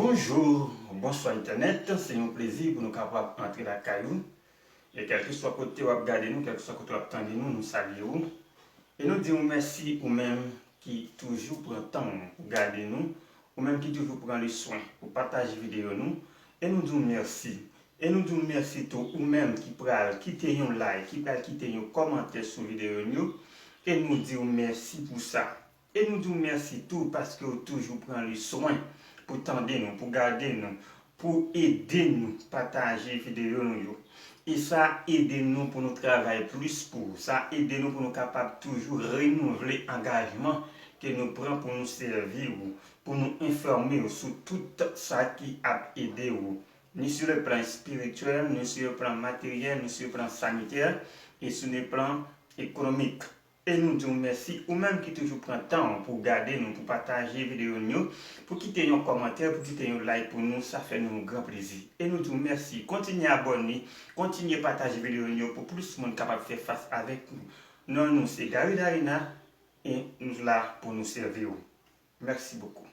Bonjour, bonsoir Internet, c'est un plaisir pour nous capables d'entrer dans la caillou. Et quel que soit côté où regarder nous, quel que soit côté où attendre nous, nous saluons. Et nous disons merci aux mêmes qui toujours prend le temps pour regarder nous, ou même qui toujours prend le soin pour partager la vidéo nous. Et nous disons merci. Et nous disons merci tout ou même qui pral quitter un like, qui pral quitter un commentaire sur la vidéo nous. Et nous disons merci pour ça. Et nous disons merci tout parce que vous toujours prend le soin pour tendre nous, pour garder nous, pour aider nous à partager les vidéos nous. Et ça aide nous pour nous travailler plus pour ça aide nous pour nous capables toujours renouveler l'engagement que nous prenons pour nous servir, pour nous informer sur tout ça qui a aidé vous, ni sur le plan spirituel, ni sur le plan matériel, ni sur le plan sanitaire et sur le plan économique. Et nous disons merci, ou même qui toujours prend le temps pour garder nous, pour partager les vidéos nous, pour quitter un commentaire, pour quitter un like pour nous, ça fait nous un grand plaisir. Et nous disons merci, continuez à abonner, continuez à partager les vidéos nous pour plus de monde capable de faire face avec nous. Non, nous c'est Gary Darina et nous sommes là pour nous servir. Merci beaucoup.